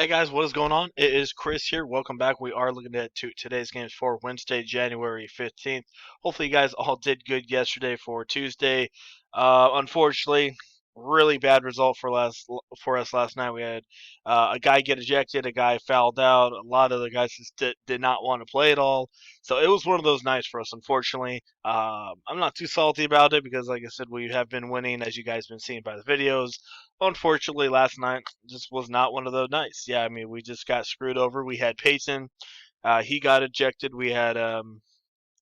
Hey guys, what is going on? It is Chris here. Welcome back. We are looking at today's games for Wednesday, January 15th. Hopefully, you guys all did good yesterday for Tuesday. Unfortunately, really bad result for us last night. We had a guy get ejected, a guy fouled out. A lot of the guys just did not want to play at all. So it was one of those nights for us, unfortunately. I'm not too salty about it because, like I said, we have been winning, as you guys been seeing by the videos. Unfortunately, last night just was not one of those nights. Yeah, I mean, we just got screwed over. We had Payton, he got ejected. We had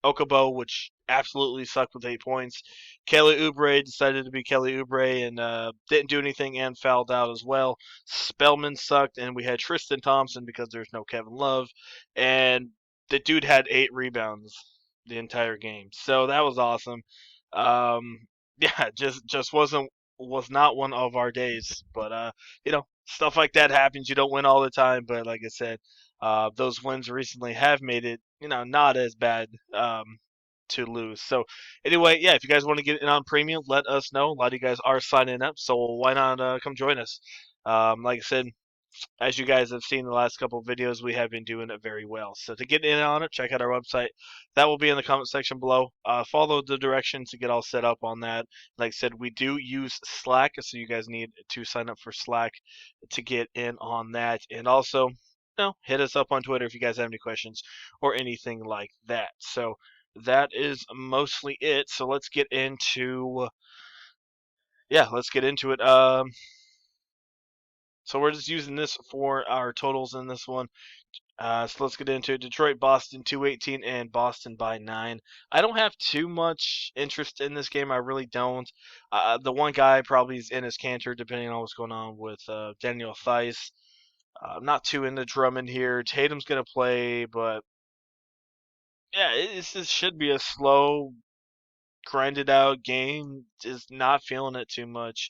Okubo, which absolutely sucked with 8 points. Kelly Oubre decided to be Kelly Oubre and didn't do anything and fouled out as well. Spellman sucked, and we had Tristan Thompson because there's no Kevin Love, and the dude had 8 rebounds the entire game. So that was awesome. Yeah, just was not one of our days. But stuff like that happens. You don't win all the time, but like I said, those wins recently have made it, not as bad to lose. So anyway, yeah, if you guys want to get in on premium, let us know. A lot of you guys are signing up, so why not come join us? Like I said, as you guys have seen in the last couple of videos, we have been doing it very well. So to get in on it, check out our website. That will be in the comment section below. Follow the directions to get all set up on that. Like I said, we do use Slack, so you guys need to sign up for Slack to get in on that. And also, hit us up on Twitter if you guys have any questions or anything like that. So that is mostly it. So let's get into it. So we're just using this for our totals in this one. So let's get into it. Detroit, Boston, 218, and Boston by 9. I don't have too much interest in this game. I really don't. The one guy probably is in his canter, depending on what's going on with Daniel Theis. I'm not too into Drummond here. Tatum's going to play, but yeah, this should be a slow, grinded out game. Just not feeling it too much.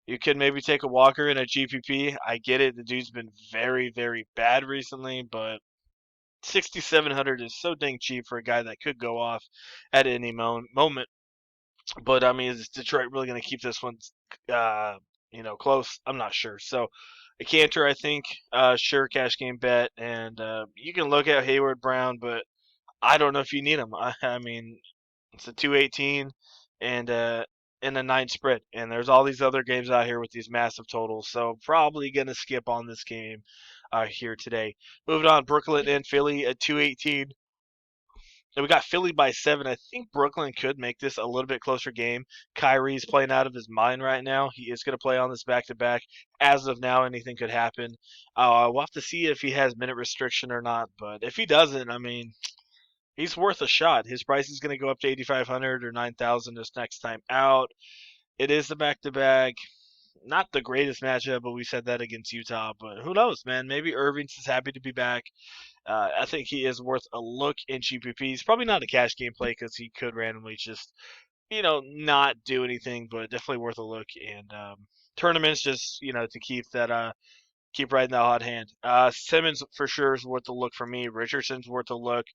You could maybe take a Walker in a GPP. I get it. The dude's been very, very bad recently, but 6,700 is so dang cheap for a guy that could go off at any moment. But I mean, is Detroit really going to keep this one, close? I'm not sure. So a canter, I think, sure, cash game bet, and you can look at Hayward Brown, but I don't know if you need him. I mean, it's a 218 and a 9 spread, and there's all these other games out here with these massive totals. So probably gonna skip on this game here today. Moving on, Brooklyn and Philly at 218. And we got Philly by 7. I think Brooklyn could make this a little bit closer game. Kyrie's playing out of his mind right now. He is going to play on this back to back. As of now, anything could happen. We'll have to see if he has minute restriction or not. But if he doesn't, I mean, he's worth a shot. His price is going to go up to 8,500 or 9,000 this next time out. It is the back to back. Not the greatest matchup, but we said that against Utah. But who knows, man? Maybe Irving's just happy to be back. I think he is worth a look in GPP. He's probably not a cash game play because he could randomly just, not do anything, but definitely worth a look. And tournaments just, to keep riding that hot hand. Simmons for sure is worth a look for me. Richardson's worth a look.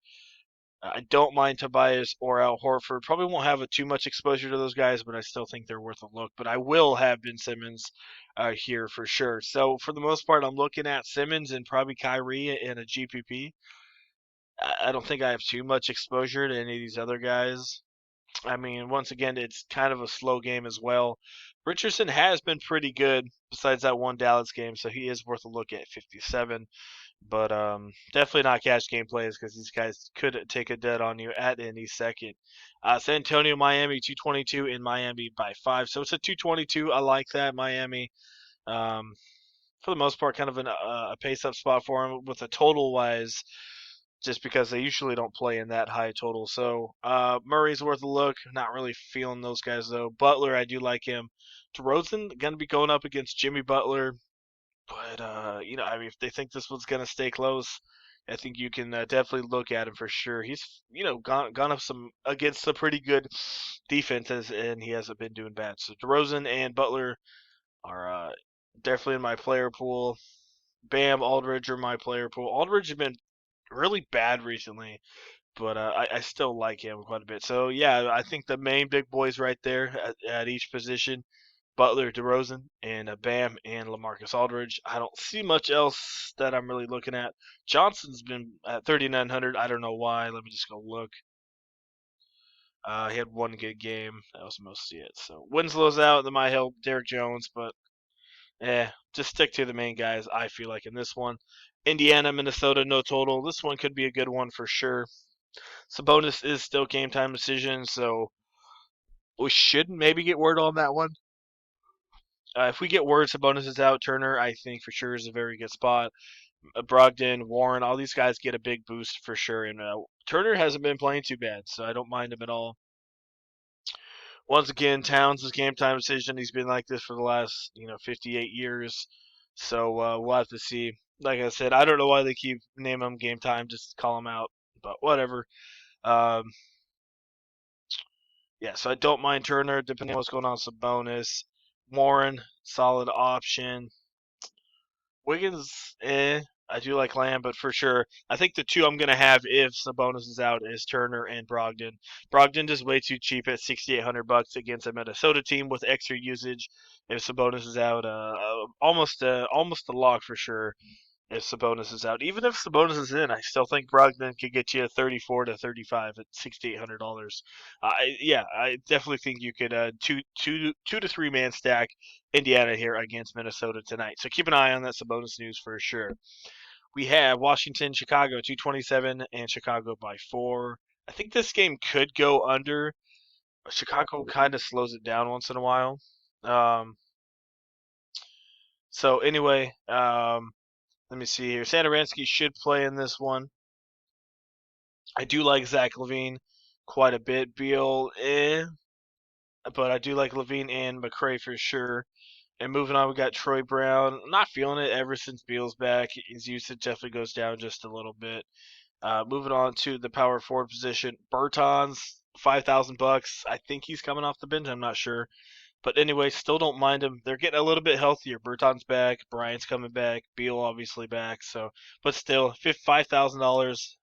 I don't mind Tobias or Al Horford. Probably won't have too much exposure to those guys, but I still think they're worth a look. But I will have Ben Simmons here for sure. So for the most part, I'm looking at Simmons and probably Kyrie in a GPP. I don't think I have too much exposure to any of these other guys. I mean, once again, it's kind of a slow game as well. Richardson has been pretty good besides that one Dallas game, so he is worth a look at 57. But definitely not cash game plays because these guys could take a dead on you at any second. San Antonio, Miami, 222 in Miami by 5. So it's a 222. I like that, Miami. Um, for the most part, kind of a pace up spot for them with a total wise, just because they usually don't play in that high total. So Murray's worth a look. Not really feeling those guys though. Butler, I do like him. DeRozan going to be going up against Jimmy Butler. But I mean, if they think this one's gonna stay close, I think you can definitely look at him for sure. He's gone up some against some pretty good defenses, and he hasn't been doing bad. So DeRozan and Butler are definitely in my player pool. Bam, Aldridge are my player pool. Aldridge has been really bad recently, but I still like him quite a bit. So yeah, I think the main big boys right there at each position. Butler, DeRozan, and Bam and LaMarcus Aldridge. I don't see much else that I'm really looking at. Johnson's been at 3,900. I don't know why. Let me just go look. He had one good game. That was mostly it. So Winslow's out. That might help Derek Jones, but just stick to the main guys. I feel like in this one, Indiana, Minnesota, no total. This one could be a good one for sure. Sabonis is still game time decision, so we should maybe get word on that one. If we get word Sabonis is out, Turner, I think for sure is a very good spot. Brogdon, Warren, all these guys get a big boost for sure. And Turner hasn't been playing too bad, so I don't mind him at all. Once again, Towns' game time decision. He's been like this for the last 58 years. So we'll have to see. Like I said, I don't know why they keep naming him game time. Just call him out, but whatever. Um, yeah, so I don't mind Turner depending on what's going on with Sabonis. Warren, solid option. Wiggins, I do like Lamb, but for sure, I think the two I'm going to have if Sabonis is out is Turner and Brogdon. Brogdon is way too cheap at $6,800 against a Minnesota team with extra usage. If Sabonis is out, almost a lock for sure. If Sabonis is out, even if Sabonis is in, I still think Brogdon could get you 34 to 35 at $6,800. I definitely think you could two to three man stack Indiana here against Minnesota tonight. So keep an eye on that Sabonis news for sure. We have Washington, Chicago 227, and Chicago by 4. I think this game could go under. Chicago kind of slows it down once in a while. So anyway, let me see here. Satoransky should play in this one. I do like Zach LaVine quite a bit. Beal, but I do like LaVine and McCray for sure. And moving on, we got Troy Brown. I'm not feeling it ever since Beal's back. His usage definitely goes down just a little bit. Moving on to the power forward position, Bertans, $5,000. I think he's coming off the bench. I'm not sure. But anyway, still don't mind him. They're getting a little bit healthier. Berton's back, Bryant's coming back, Beal obviously back. So, but still, $5,000.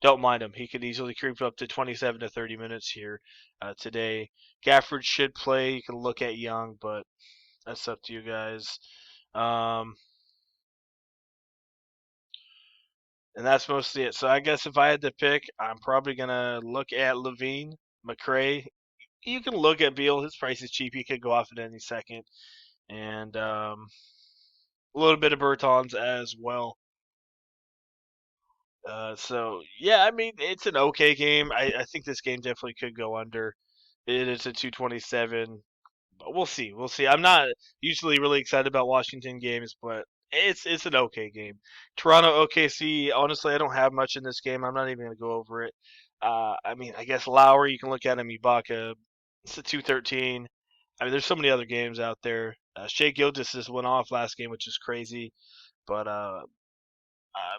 Don't mind him. He could easily creep up to 27 to 30 minutes here today. Gafford should play. You can look at Young, but that's up to you guys. And that's mostly it. So I guess if I had to pick, I'm probably gonna look at LaVine, McCray. You can look at Beal. His price is cheap. He could go off at any second, and a little bit of Bertans as well. So yeah, I mean it's an okay game. I think this game definitely could go under. It is a 227. But we'll see. We'll see. I'm not usually really excited about Washington games, but it's an okay game. Toronto OKC. Honestly, I don't have much in this game. I'm not even gonna go over it. I mean, I guess Lowry. You can look at him. Ibaka. It's a 213. I mean, there's so many other games out there. Shea Gilgeous just went off last game, which is crazy. But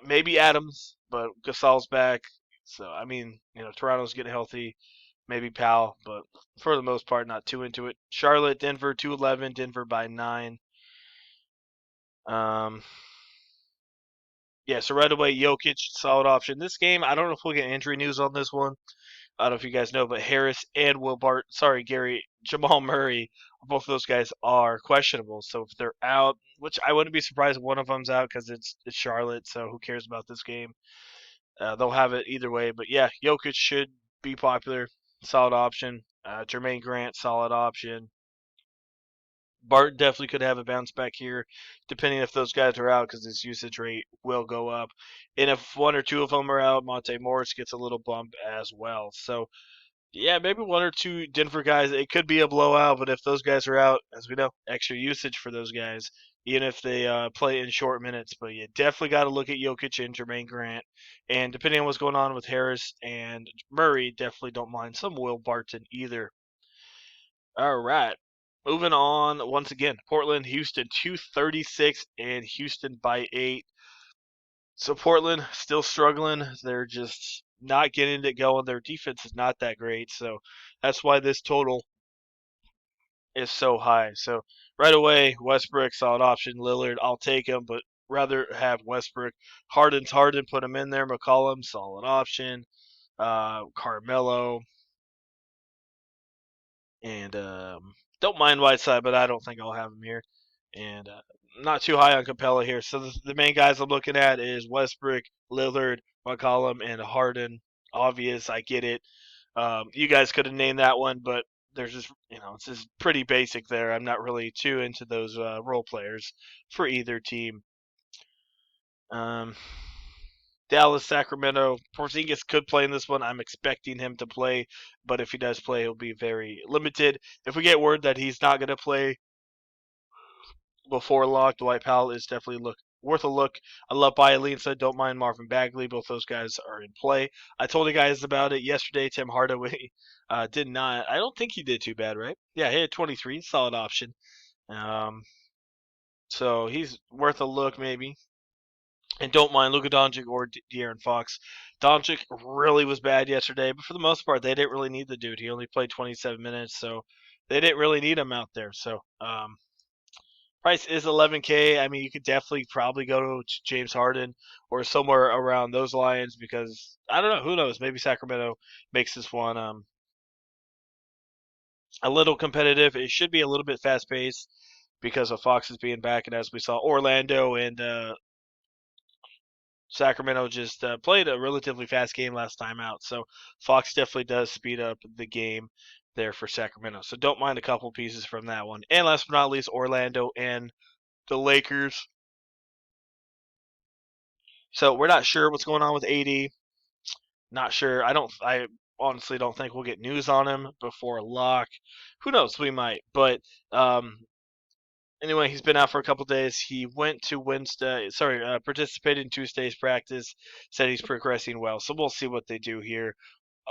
maybe Adams, but Gasol's back. So I mean, Toronto's getting healthy. Maybe Powell, but for the most part, not too into it. Charlotte, Denver, 211. Denver by 9. Um, yeah. So right away, Jokic, solid option. This game, I don't know if we'll get injury news on this one. I don't know if you guys know, but Harris and Jamal Murray, both of those guys are questionable. So if they're out, which I wouldn't be surprised if one of them's out because it's Charlotte, so who cares about this game? They'll have it either way. But yeah, Jokic should be popular. Solid option. Jermaine Grant, solid option. Bart definitely could have a bounce back here, depending if those guys are out, because his usage rate will go up. And if one or two of them are out, Monte Morris gets a little bump as well. So yeah, maybe one or two Denver guys. It could be a blowout, but if those guys are out, as we know, extra usage for those guys, even if they play in short minutes. But you definitely got to look at Jokic and Jermaine Grant. And depending on what's going on with Harris and Murray, definitely don't mind some Will Barton either. All right. Moving on, once again, Portland, Houston, 236, and Houston by 8. So Portland still struggling. They're just not getting it going. Their defense is not that great. So that's why this total is so high. So right away, Westbrook, solid option. Lillard, I'll take him, but rather have Westbrook. Harden, put him in there. McCollum, solid option. Carmelo, and Don't mind Whiteside, but I don't think I'll have him here. And not too high on Capella here. So the main guys I'm looking at is Westbrook, Lillard, McCollum, and Harden. Obvious, I get it. You guys could have named that one, but there's just it's just pretty basic there. I'm not really too into those role players for either team. Um, Dallas, Sacramento. Porzingis could play in this one. I'm expecting him to play, but if he does play, he'll be very limited. If we get word that he's not going to play before lock, Dwight Powell is definitely worth a look. I love Bielitsa. Don't mind Marvin Bagley. Both those guys are in play. I told you guys about it yesterday. Tim Hardaway did not. I don't think he did too bad, right? Yeah, he had 23. Solid option. Um, so he's worth a look maybe. And don't mind Luka Doncic or De'Aaron Fox. Doncic really was bad yesterday, but for the most part, they didn't really need the dude. He only played 27 minutes, so they didn't really need him out there. So price is 11K. I mean, you could definitely probably go to James Harden or somewhere around those lines because I don't know. Who knows? Maybe Sacramento makes this one a little competitive. It should be a little bit fast paced because of Fox's being back, and as we saw, Orlando and Sacramento just played a relatively fast game last time out. So Fox definitely does speed up the game there for Sacramento. So don't mind a couple pieces from that one. And last but not least, Orlando and the Lakers. So we're not sure what's going on with AD. Not sure. I honestly don't think we'll get news on him before lock. Who knows? We might. But anyway, he's been out for a couple days. He went to participated in Tuesday's practice. Said he's progressing well. So we'll see what they do here.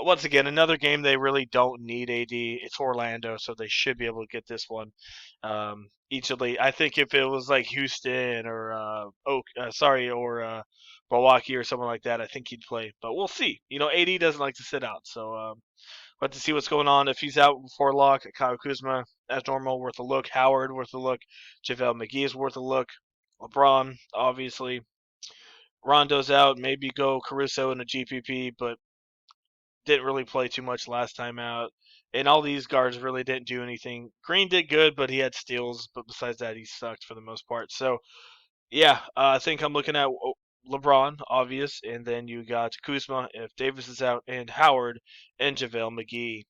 Once again, another game they really don't need AD. It's Orlando, so they should be able to get this one easily. I think if it was like Houston or Milwaukee or someone like that, I think he'd play. But we'll see. AD doesn't like to sit out, so we'll have to see what's going on. If he's out before lock, Kyle Kuzma, as normal, worth a look. Howard, worth a look. JaVale McGee is worth a look. LeBron, obviously. Rondo's out. Maybe go Caruso in a GPP, but didn't really play too much last time out. And all these guards really didn't do anything. Green did good, but he had steals. But besides that, he sucked for the most part. So, yeah, I think I'm looking at LeBron, obvious. And then you got Kuzma if Davis is out, and Howard and JaVale McGee.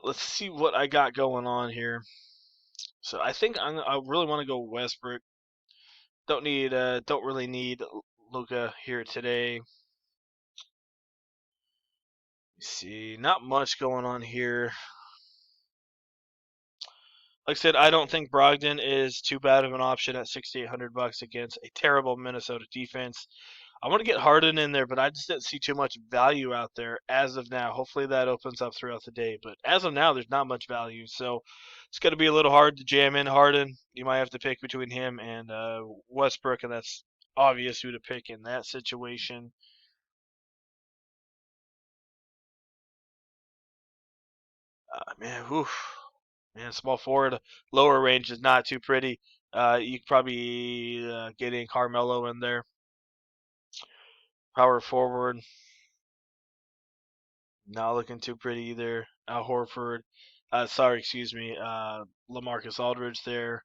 Let's see what I got going on here. So I think I really want to go Westbrook. Don't really need Luka here today. See, not much going on here. Like I said, I don't think Brogdon is too bad of an option at $6,800 against a terrible Minnesota defense. I want to get Harden in there, but I just didn't see too much value out there as of now. Hopefully that opens up throughout the day, but as of now, there's not much value. So it's going to be a little hard to jam in Harden. You might have to pick between him and Westbrook, and that's obvious who to pick in that situation. Man, whew. Man, small forward, lower range is not too pretty. You could probably getting Carmelo in there. Power forward, not looking too pretty either. Al Horford, excuse me, LaMarcus Aldridge there.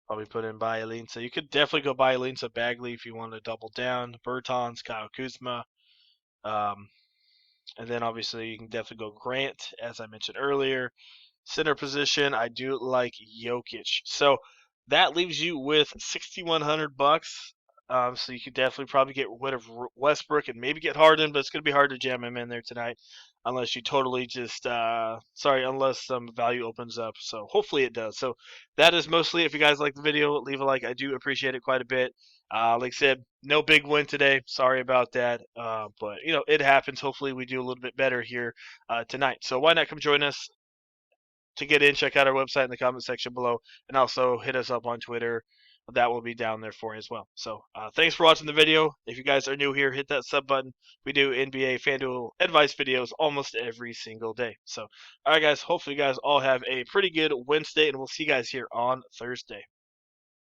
Probably put in Bielin. So you could definitely go Bielin, so Bagley if you want to double down. Bertans, Kyle Kuzma. Um, and then obviously you can definitely go Grant, as I mentioned earlier. Center position, I do like Jokic. So that leaves you with $6,100. So you could definitely probably get rid of Westbrook and maybe get Harden, but it's going to be hard to jam him in there tonight unless you totally just unless some value opens up. So hopefully it does. So that is mostly it. If you guys like the video, leave a like. I do appreciate it quite a bit. Like I said, no big win today. Sorry about that. But it happens. Hopefully we do a little bit better here tonight. So why not come join us? To get in, check out our website in the comment section below, and also hit us up on Twitter. That will be down there for you as well. So thanks for watching the video. If you guys are new here, hit that sub button. We do NBA FanDuel advice videos almost every single day. So, all right, guys, hopefully you guys all have a pretty good Wednesday, and we'll see you guys here on Thursday.